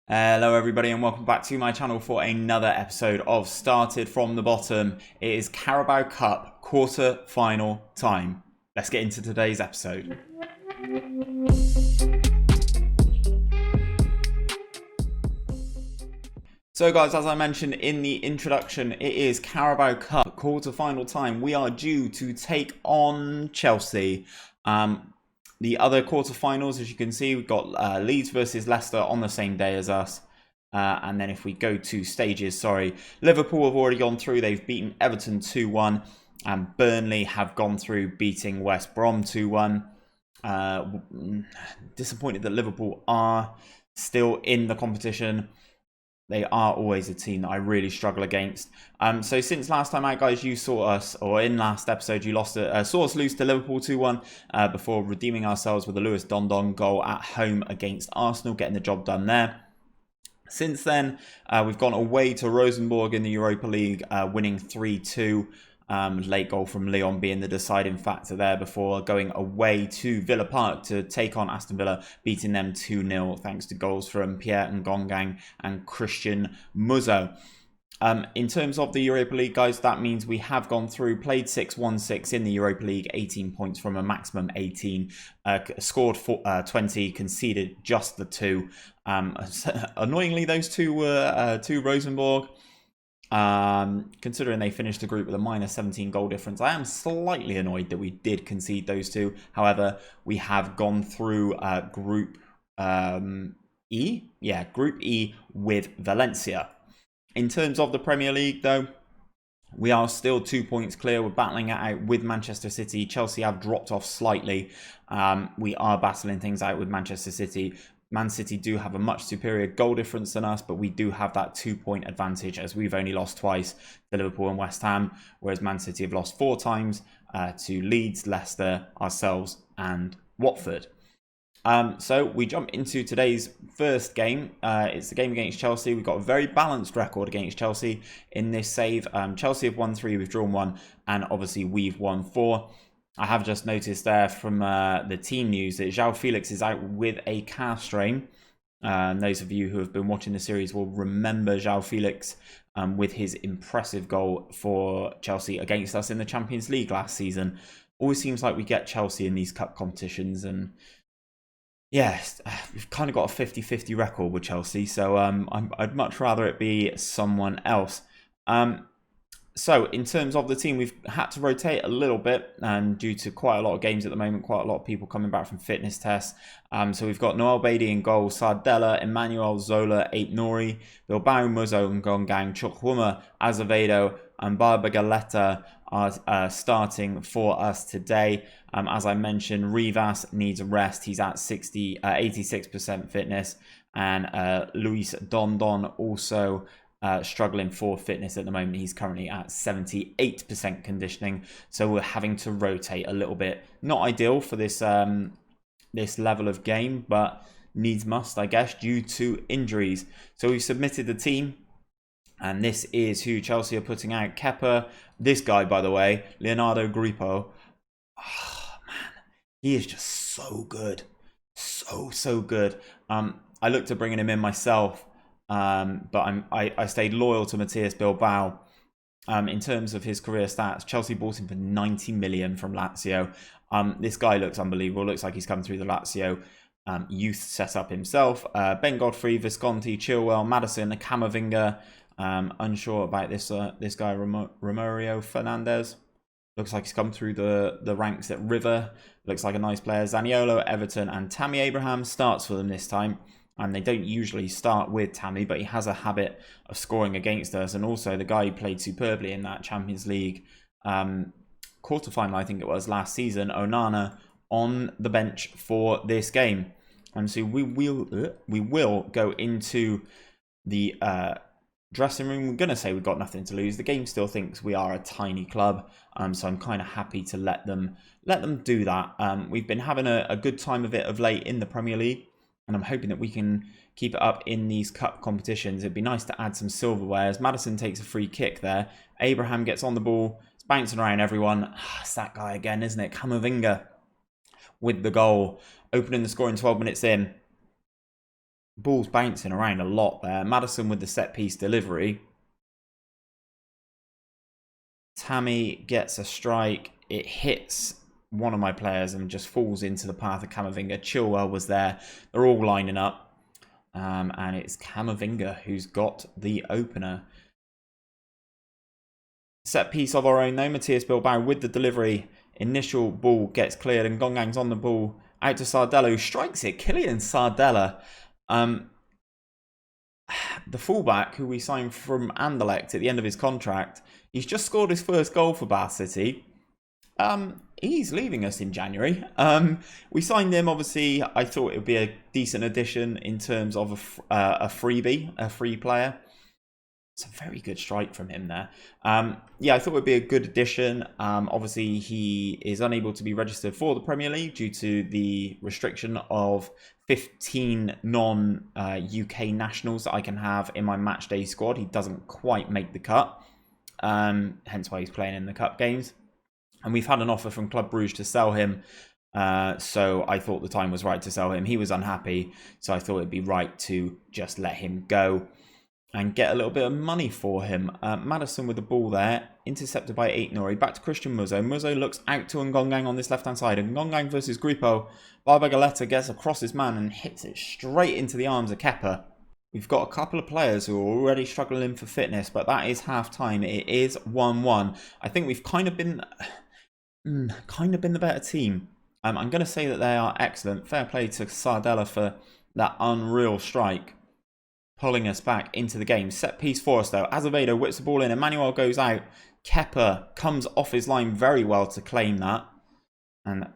Hello everybody and welcome back to my channel for another episode of Started From The Bottom. It is Carabao Cup quarter-final time. Let's get into today's episode. So guys, as I mentioned in the introduction, it is Carabao Cup quarter-final time. We are due to take on Chelsea. The other quarterfinals, as you can see, we've got Leeds versus Leicester on the same day as us. And then if we go to stages, Liverpool have already gone through. They've beaten Everton 2-1. And Burnley have gone through, beating West Brom 2-1. Disappointed that Liverpool are still in the competition. They are always a team that I really struggle against. So since last time out, guys, you saw us, or in last episode, you saw us lose to Liverpool 2-1 before redeeming ourselves with a Lewis Dondon goal at home against Arsenal, getting the job done there. Since then, we've gone away to Rosenborg in the Europa League, winning 3-2. Late goal from Leon being the deciding factor there before going away to Villa Park to take on Aston Villa, beating them 2-0 thanks to goals from Pierre Ngongang and Christian Muzo. In terms of the Europa League, guys, that means we have gone through, played 6-1-6 in the Europa League, 18 points from a maximum 18, scored 20, conceded just the 2. Annoyingly, those two were to Rosenborg. Considering they finished the group with a minus 17 goal difference, I am slightly annoyed that we did concede those two. However, we have gone through Group E. Yeah, Group E with Valencia. In terms of the Premier League, though, we are still 2 points clear. We're battling it out with Manchester City. Chelsea have dropped off slightly. We are battling things out with Manchester City. Man City do have a much superior goal difference than us, but we do have that 2-point advantage as we've only lost twice to Liverpool and West Ham, whereas Man City have lost 4 times to Leeds, Leicester, ourselves and Watford. So we jump into today's first game. It's the game against Chelsea. We've got a very balanced record against Chelsea in this save. Chelsea have won 3, we've drawn 1, and obviously we've won 4. I have just noticed there from the team news that João Felix is out with a calf strain. Those of you who have been watching the series will remember João Felix with his impressive goal for Chelsea against us in the Champions League last season. Always seems like we get Chelsea in these cup competitions, and yes, we've kind of got a 50-50 record with Chelsea, so I'd much rather it be someone else. So in terms of the team, we've had to rotate a little bit due to quite a lot of games at the moment, quite a lot of people coming back from fitness tests. So we've got Noel Beatty in goal, Sardella, Emmanuel Zola, Ape Nori, Bilbao, Muzo, Ngongang, Chukwuma, Azevedo, and Barba Galeta are starting for us today. As I mentioned, Rivas needs a rest. He's at 86% fitness. And Luis Dondon also struggling for fitness at the moment. He's currently at 78% conditioning. So we're having to rotate a little bit. Not ideal for this this level of game, but needs must, I guess, due to injuries. So we've submitted the team. And this is who Chelsea are putting out. Kepa, this guy, by the way, Leonardo Grippo. Oh, man, he is just so good. So good. I looked at bringing him in myself, but I stayed loyal to Matthias Bilbao. In terms of his career stats, Chelsea bought him for 90 million from Lazio. This guy looks unbelievable. Looks like he's come through the Lazio youth setup himself. Ben Godfrey, Visconti, Chilwell, Maddison, Camavinga. Unsure about this guy, Romario Fernandez. Looks like he's come through the ranks at River. Looks like a nice player. Zaniolo, Everton, and Tammy Abraham starts for them this time. And they don't usually start with Tammy, but he has a habit of scoring against us. And also the guy who played superbly in that Champions League quarter-final, I think it was, last season, Onana, on the bench for this game. And so we will go into the dressing room. We're going to say we've got nothing to lose. The game still thinks we are a tiny club, so I'm kind of happy to let them do that. We've been having a good time of it of late in the Premier League, and I'm hoping that we can keep it up in these cup competitions. It'd be nice to add some silverware. As Maddison takes a free kick there, Abraham gets on the ball. It's bouncing around everyone. It's that guy again, isn't it? Camavinga with the goal, opening the score in 12 minutes in. Ball's bouncing around a lot there. Maddison with the set-piece delivery. Tammy gets a strike. It hits one of my players and just falls into the path of Camavinga. Chilwell was there. They're all lining up. And it's Camavinga who's got the opener. Set piece of our own though. Matthias Bilbao with the delivery. Initial ball gets cleared and Gongang's on the ball. Out to Sardella who strikes it. Kylian Sardella. The fullback who we signed from Anderlecht at the end of his contract. He's just scored his first goal for Bath City. He's leaving us in January. We signed him, obviously. I thought it would be a decent addition in terms of a freebie, a free player. It's a very good strike from him there. Yeah, I thought it would be a good addition. Obviously, he is unable to be registered for the Premier League due to the restriction of 15 non-UK nationals that I can have in my matchday squad. He doesn't quite make the cut, hence why he's playing in the cup games. And we've had an offer from Club Brugge to sell him. So I thought the time was right to sell him. He was unhappy, so I thought it'd be right to just let him go and get a little bit of money for him. Maddison with the ball there, intercepted by Aït-Nouri. Back to Christian Muzo. Muzo looks out to Ngongang on this left-hand side. Ngongang versus Grupo. Barbagaleta gets across his man and hits it straight into the arms of Kepa. We've got a couple of players who are already struggling for fitness, but that is half-time. It is 1-1. I think we've kind of been the better team. I'm going to say that they are excellent. Fair play to Sardella for that unreal strike, pulling us back into the game. Set piece for us though. Azevedo whips the ball in. Emmanuel goes out. Kepa comes off his line very well to claim that. And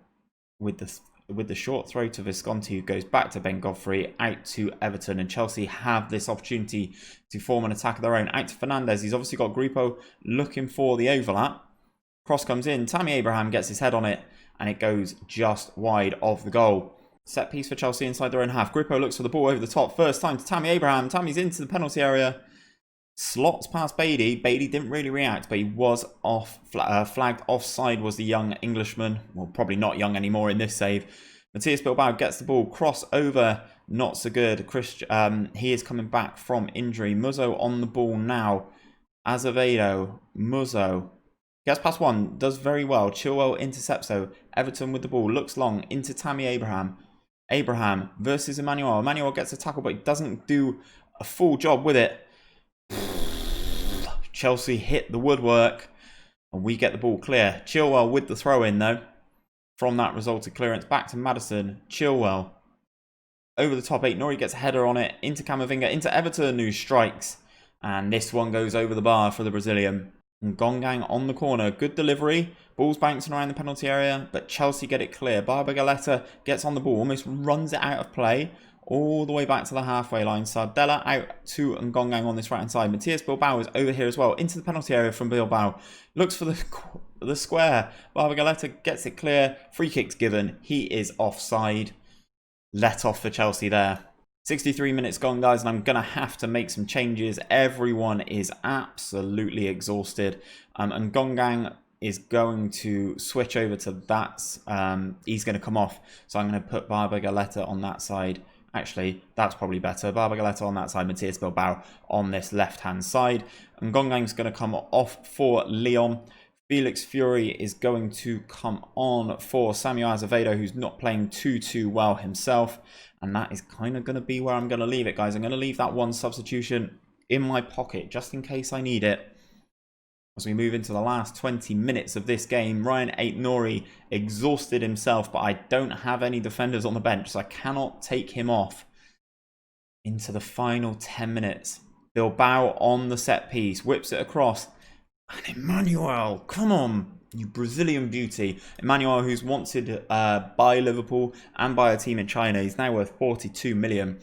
with the short throw to Visconti, who goes back to Ben Godfrey, out to Everton. And Chelsea have this opportunity to form an attack of their own. Out to Fernandez. He's obviously got Grupo looking for the overlap. Cross comes in. Tammy Abraham gets his head on it. And it goes just wide of the goal. Set piece for Chelsea inside their own half. Grupo looks for the ball over the top. First time to Tammy Abraham. Tammy's into the penalty area. Slots past Beatty. Beatty didn't really react, but he was flagged offside was the young Englishman. Well, probably not young anymore in this save. Matthias Bilbao gets the ball. Cross over. Not so good. He is coming back from injury. Muzo on the ball now. Azevedo. Muzo. Gets past one. Does very well. Chilwell intercepts though. Everton with the ball. Looks long. Into Tammy Abraham. Abraham versus Emmanuel. Emmanuel gets a tackle, but he doesn't do a full job with it. Chelsea hit the woodwork, and we get the ball clear. Chilwell with the throw-in, though. From that resulted clearance back to Maddison. Chilwell. Over the top, Aït-Nouri gets a header on it. Into Camavinga, into Everton, who strikes. And this one goes over the bar for the Brazilian. And Ngongang on the corner. Good delivery. Ball's bouncing around the penalty area, but Chelsea get it clear. Barbagaleta gets on the ball, almost runs it out of play, all the way back to the halfway line. Sardella out to Ngongang on this right-hand side. Matthias Bilbao is over here as well, into the penalty area from Bilbao. Looks for the square. Barbagaleta gets it clear. Free kick's given. He is offside. Let off for Chelsea there. 63 minutes gone, guys, and I'm going to have to make some changes. Everyone is absolutely exhausted. And Ngongang is going to switch over to that. He's going to come off. So I'm going to put Barbagaleta on that side. Actually, that's probably better. Barbagaleta on that side, Matthias Bilbao on this left-hand side. And Ngonggang's going to come off for Leon. Felix Fury is going to come on for Samuel Azevedo, who's not playing too well himself. And that is kind of going to be where I'm going to leave it, guys. I'm going to leave that one substitution in my pocket just in case I need it. As we move into the last 20 minutes of this game, Ryan Aït-Nouri exhausted himself, but I don't have any defenders on the bench, so I cannot take him off into the final 10 minutes. Bilbao on the set piece, whips it across. And Emmanuel, come on, you Brazilian beauty. Emmanuel, who's wanted by Liverpool and by a team in China. He's now worth 42 million.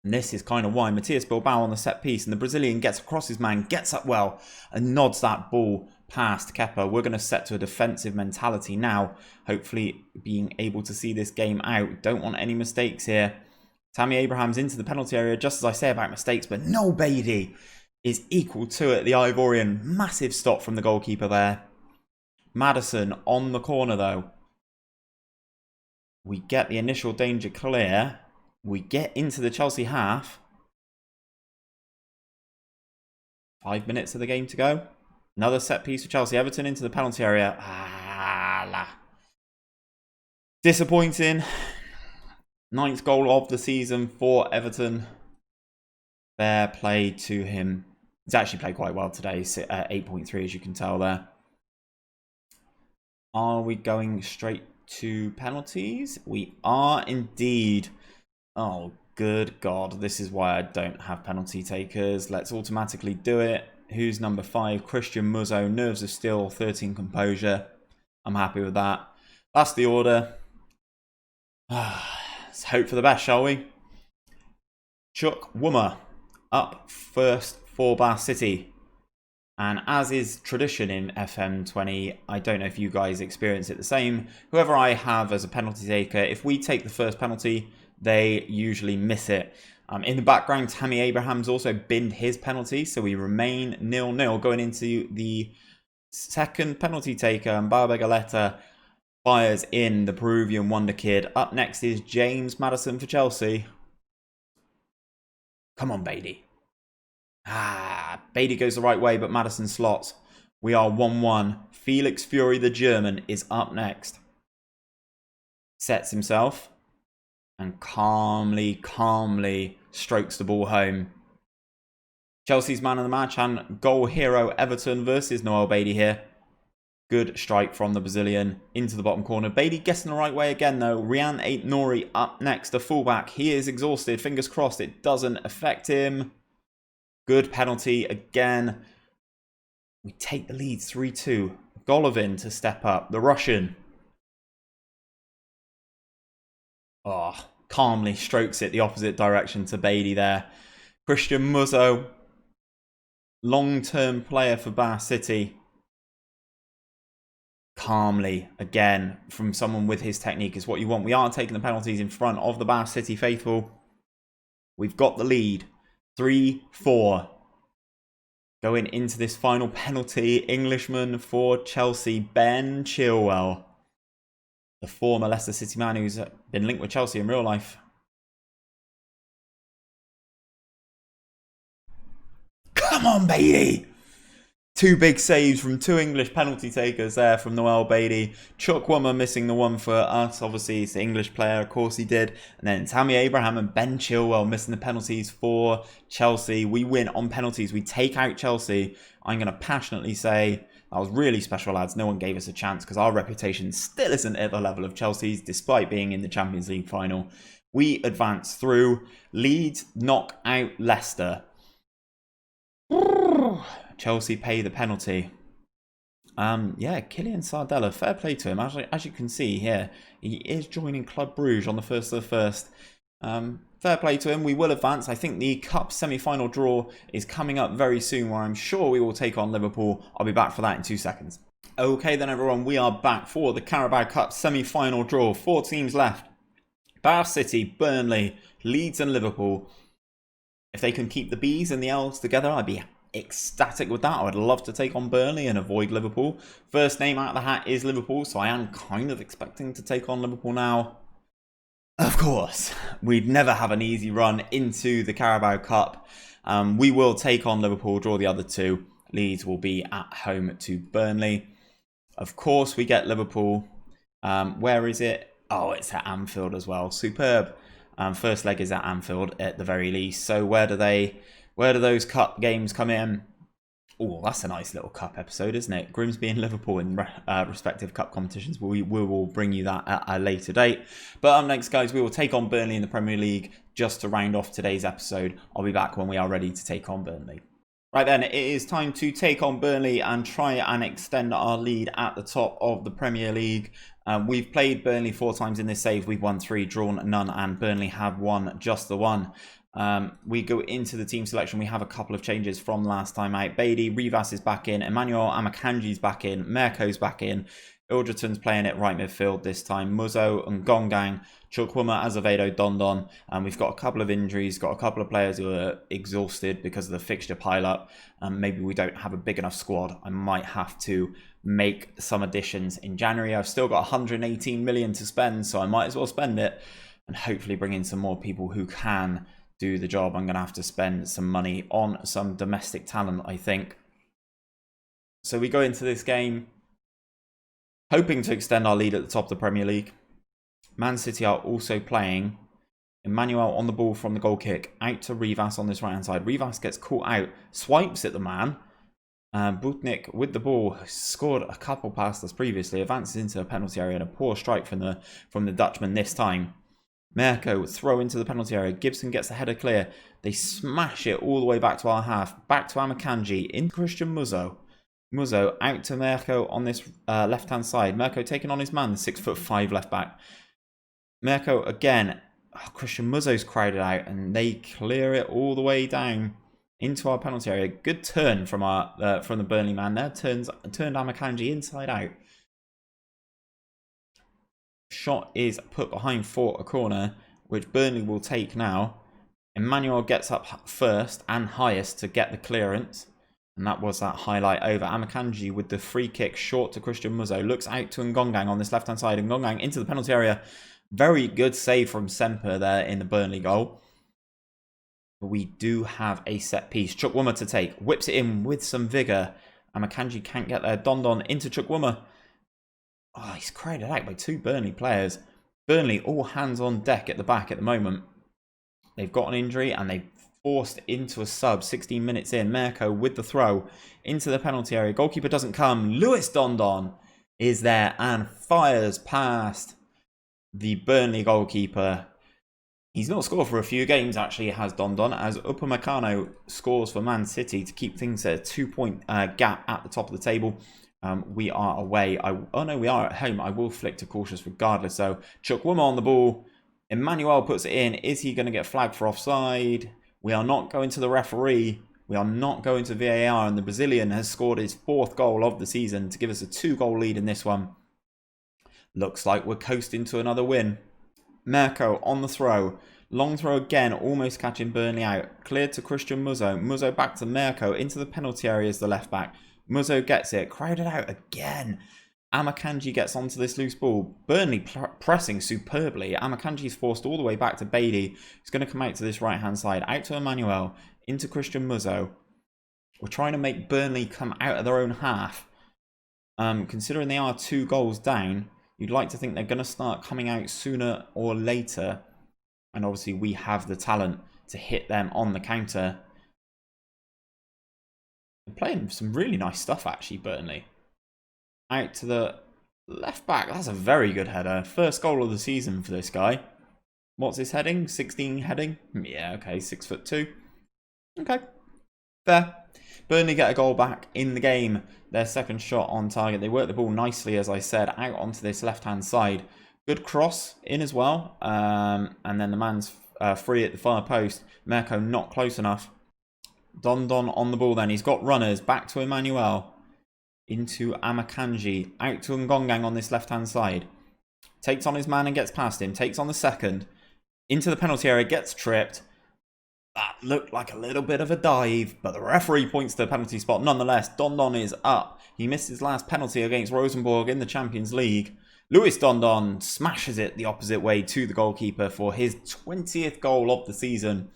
And this is kind of why. Matthias Bilbao on the set piece, and the Brazilian gets across his man, gets up well, and nods that ball past Kepa. We're going to set to a defensive mentality now, hopefully being able to see this game out. Don't want any mistakes here. Tammy Abraham's into the penalty area, just as I say about mistakes, but no Beatty is equal to it. The Ivorian, massive stop from the goalkeeper there. Maddison on the corner though. We get the initial danger clear. We get into the Chelsea half. 5 minutes of the game to go. Another set piece for Chelsea. Everton into the penalty area. Disappointing. 9th goal of the season for Everton. Fair play to him. He's actually played quite well today. 8.3 as you can tell there. Are we going straight to penalties? We are indeed. Oh, good God. This is why I don't have penalty takers. Let's automatically do it. Who's number 5? Christian Muzzo. Nerves of steel. 13 composure. I'm happy with that. That's the order. Let's hope for the best, shall we? Chuck Woomer up first for Bath City. And as is tradition in FM20, I don't know if you guys experience it the same. Whoever I have as a penalty taker, if we take the first penalty, they usually miss it. In the background, Tammy Abraham's also binned his penalty, so we remain 0-0 going into the second penalty taker. And Barbara Galetta fires in the Peruvian wonder kid. Up next is James Maddison for Chelsea. Come on, Beatty. Beatty goes the right way, but Maddison slots. We are 1-1. Felix Fury, the German, is up next. Sets himself and calmly strokes the ball home. Chelsea's man of the match and goal hero Everton versus Noel Beatty here. Good strike from the Brazilian into the bottom corner. Beatty guessing the right way again though. Rian Aït-Nouri up next, the fullback. He is exhausted. Fingers crossed it doesn't affect him. Good penalty again. We take the lead 3-2. Golovin to step up. The Russian. Calmly strokes it the opposite direction to Beatty there. Christian Muzzo. Long-term player for Bath City. Calmly, again, from someone with his technique is what you want. We are taking the penalties in front of the Bath City faithful. We've got the lead. 3-4. Going into this final penalty, Englishman for Chelsea, Ben Chilwell. The former Leicester City man who's been linked with Chelsea in real life. Come on, Beatty! 2 big saves from 2 English penalty takers there from Noel Beatty. Chuck Wummer missing the one for us. Obviously, he's the English player. Of course he did. And then Tammy Abraham and Ben Chilwell missing the penalties for Chelsea. We win on penalties. We take out Chelsea. I'm going to passionately say that was really special, lads. No one gave us a chance because our reputation still isn't at the level of Chelsea's despite being in the Champions League final. We advance through. Leeds knock out Leicester. Chelsea pay the penalty. Kylian Sardella, fair play to him. As you can see here, he is joining Club Bruges on the 1st of the 1st. Fair play to him. We will advance. I think the Cup semi-final draw is coming up very soon where I'm sure we will take on Liverpool. I'll be back for that in 2 seconds. Okay then everyone, we are back for the Carabao Cup semi-final draw. 4 teams left. Bath City, Burnley, Leeds and Liverpool. If they can keep the B's and the L's together, I'd be ecstatic with that. I would love to take on Burnley and avoid Liverpool. First name out of the hat is Liverpool, so I am kind of expecting to take on Liverpool now. Of course, we'd never have an easy run into the Carabao Cup. We will take on Liverpool, draw the other 2. Leeds will be at home to Burnley. Of course, we get Liverpool. Where is it? Oh, it's at Anfield as well. Superb. First leg is at Anfield at the very least. So where do those cup games come in? Oh, that's a nice little cup episode, isn't it? Grimsby and Liverpool in respective cup competitions. We will bring you that at a later date. But up next, guys, we will take on Burnley in the Premier League just to round off today's episode. I'll be back when we are ready to take on Burnley. Right then, it is time to take on Burnley and try and extend our lead at the top of the Premier League. We've played Burnley 4 times in this save. We've won 3, drawn none, and Burnley have won just the 1. We go into the team selection. We have a couple of changes from last time out. Beatty, Rivas is back in. Emmanuel Amakanji's back in. Merko's back in. Ilderton's playing at right midfield this time. Muzzo and Gongang, Chukwuma, Azevedo, Dondon. And we've got a couple of injuries, got a couple of players who are exhausted because of the fixture pile-up. Maybe we don't have a big enough squad. I might have to make some additions in January. I've still got 118 million to spend, so I might as well spend it. and hopefully bring in some more people who can do the job. I'm going to have to spend some money on some domestic talent, I think. So we go into this game hoping to extend our lead at the top of the Premier League. Man City are also playing. Emmanuel on the ball from the goal kick. Out to Rivas on this right-hand side. Rivas gets caught out. Swipes at the man. Butnik with the ball. Scored a couple past us previously. Advances into a penalty area and a poor strike from the Dutchman this time. Mirko throw into the penalty area. Gibson gets the header clear. They smash it all the way back to our half. Back to Amakanji. In Christian Muzzo. Muzzo out to Mirko on this left-hand side. Mirko taking on his man, the 6'5" left back. Mirko again. Oh, Christian Muzzo's crowded out and they clear it all the way down into our penalty area. Good turn from the Burnley man there. Turned Amakanji inside out. Shot is put behind for a corner, which Burnley will take now. Emmanuel gets up first and highest to get the clearance. And that was that highlight over. Amakanji with the free kick short to Christian Muzzo. Looks out to Ngongang on this left-hand side. Ngongang into the penalty area. Very good save from Semper there in the Burnley goal. But we do have a set piece. Chukwuma to take. Whips it in with some vigour. Amakanji can't get there. Dondon into Chukwuma. Oh, he's crowded out by two Burnley players. Burnley all hands on deck at the back at the moment. They've got an injury and they've forced into a sub 16 minutes in. Mirko with the throw into the penalty area. Goalkeeper doesn't come. Lewis Dondon is there and fires past the Burnley goalkeeper. He's not scored for a few games, actually, has Dondon, as Upamecano scores for Man City to keep things at a 2-point gap at the top of the table. We are away. We are at home. I will flick to cautious regardless. So, Chukwuma on the ball. Emmanuel puts it in. Is he going to get flagged for offside? We are not going to the referee. We are not going to VAR. And the Brazilian has scored his 4th goal of the season to give us a 2-goal lead in this one. Looks like we're coasting to another win. Mirko on the throw. Long throw again, almost catching Burnley out. Cleared to Christian Muzzo. Muzzo back to Mirko into the penalty area as the left back. Muzzo gets it. Crowded out again. Amakanji gets onto this loose ball. Burnley pressing superbly. Amakanji's forced all the way back to Beatty. He's going to come out to this right-hand side. Out to Emmanuel. Into Christian Muzzo. We're trying to make Burnley come out of their own half. Considering they are 2 goals down, you'd like to think they're going to start coming out sooner or later. And obviously we have the talent to hit them on the counter. They're playing some really nice stuff, actually, Burnley. Out to the left back. That's a very good header. 1st goal of the season for this guy. What's his heading? 16 heading? Yeah, okay. 6'2". Okay. Fair. Burnley get a goal back in the game. Their 2nd shot on target. They work the ball nicely, as I said, out onto this left-hand side. Good cross in as well. And then the man's free at the far post. Mirko not close enough. Dondon on the ball then. He's got runners. Back to Emmanuel. Into Amakanji. Out to Ngongang on this left-hand side. Takes on his man and gets past him. Takes on the 2nd. Into the penalty area. Gets tripped. That looked like a little bit of a dive, but the referee points to the penalty spot. Nonetheless, Dondon is up. He missed his last penalty against Rosenborg in the Champions League. Lewis Dondon smashes it the opposite way to the goalkeeper for his 20th goal of the season.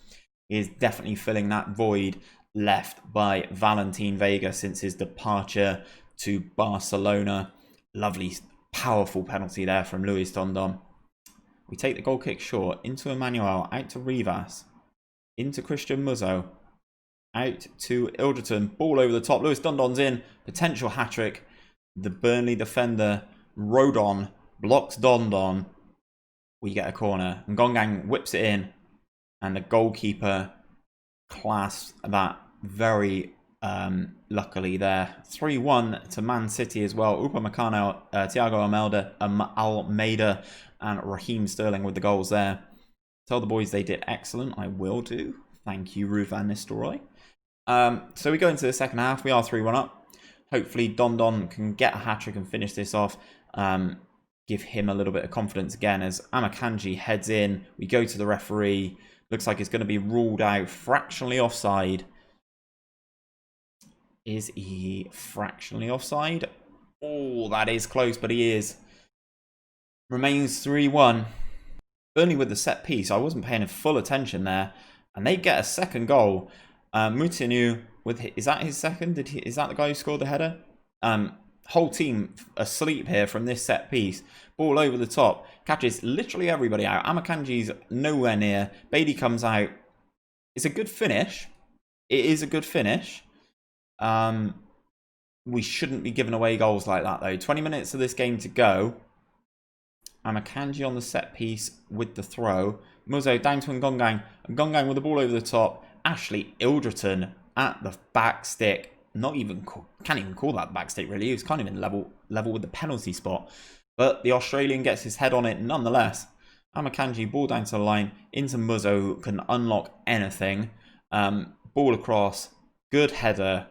He is definitely filling that void left by Valentin Vega since his departure to Barcelona. Lovely, powerful penalty there from Lewis Dondon. We take the goal kick short into Emmanuel, out to Rivas. Into Christian Muzzo. Out to Ilderton. Ball over the top. Lewis Dondon's in. Potential hat-trick. The Burnley defender, Rodon, blocks Dondon. We get a corner. Ngongang whips it in. And the goalkeeper clasps that very luckily there. 3-1 to Man City as well. Upamecano, Thiago Almeida, and Raheem Sterling with the goals there. Tell the boys they did excellent. I will do. Thank you, Ruud van Nistelrooy. So we go into the 2nd half. We are 3-1 up. Hopefully Dondon can get a hat-trick and finish this off. Give him a little bit of confidence again as Amakanji heads in. We go to the referee. Looks like it's going to be ruled out. Fractionally offside. Is he fractionally offside? Oh, that is close, but he is. Remains 3-1. Burnley with the set piece. I wasn't paying full attention there. And they get a second goal. Moutinho, is that his second? Is that the guy who scored the header? Whole team asleep here from this set piece. Ball over the top. Catches literally everybody out. Amakanji's nowhere near. Bailey comes out. It's a good finish. It is a good finish. We shouldn't be giving away goals like that, though. 20 minutes of this game to go. Amakanji on the set piece with the throw. Muzo down to Ngongang. Ngongang with the ball over the top. Ashley Ilderton at the back stick. Not even can't even call that back stick really. He was kind of in level with the penalty spot. But the Australian gets his head on it nonetheless. Amakanji, ball down to the line. Into Muzo, can unlock anything. Ball across. Good header.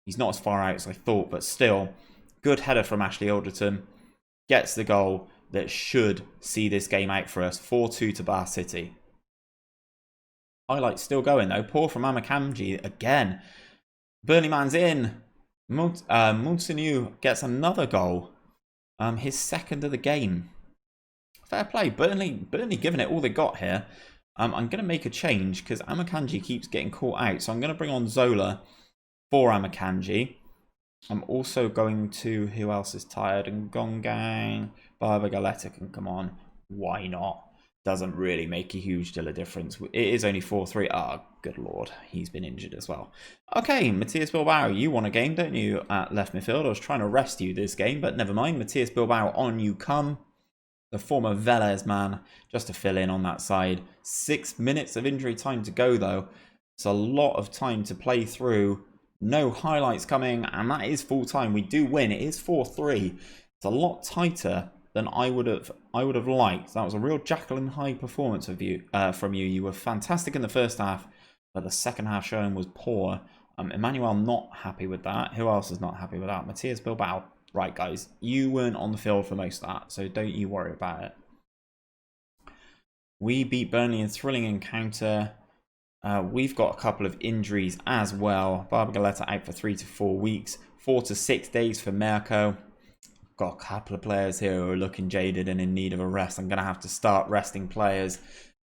He's not as far out as I thought, but still. Good header from Ashley Ilderton. Gets the goal that should see this game out for us. 4-2 to Bath City. Highlights still going though. Poor from Amakanji again. Burnley man's in. Moutinho gets another goal. His second of the game. Fair play. Burnley giving it all they got here. I'm going to make a change because Amakanji keeps getting caught out. So I'm going to bring on Zola for Amakanji. I'm also going to... Who else is tired? Ngongang. Galetta can come on. Why not? Doesn't really make a huge deal of difference. It is only 4-3. Ah, good lord. He's been injured as well. Okay, Matthias Bilbao, you won a game, don't you, at left midfield? I was trying to rest you this game, but never mind. Matthias Bilbao, on you come. The former Vélez man, just to fill in on that side. 6 minutes of injury time to go, though. It's a lot of time to play through. No highlights coming, and that is full time. We do win. It is 4-3. It's a lot tighter than I would have liked. That was a real Jekyll and Hyde performance of you from you. You were fantastic in the first half, but the second half showing was poor. Emmanuel not happy with that. Who else is not happy with that? Matthias Bilbao. Right, guys, you weren't on the field for most of that, so don't you worry about it. We beat Burnley in a thrilling encounter. We've got a couple of injuries as well. Barbara Galetta out for 3 to 4 weeks. 4 to 6 days for Mirko. Got a couple of players here who are looking jaded and in need of a rest. I'm going to have to start resting players.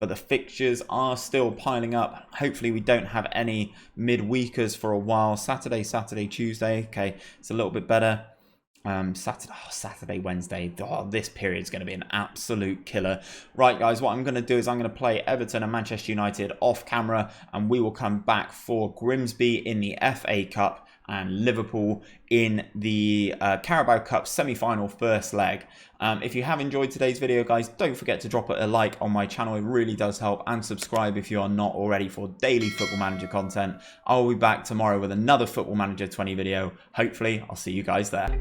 But the fixtures are still piling up. Hopefully we don't have any midweekers for a while. Saturday, Tuesday. Okay, it's a little bit better. Saturday, Wednesday. Oh, this period is going to be an absolute killer. Right, guys, what I'm going to do is I'm going to play Everton and Manchester United off camera, and we will come back for Grimsby in the FA Cup and Liverpool in the Carabao Cup semi-final first leg. If you have enjoyed today's video, guys, don't forget to drop a like on my channel. It really does help, and subscribe if you are not already for daily Football Manager content. I'll be back tomorrow with another Football Manager 20 video. Hopefully, I'll see you guys there.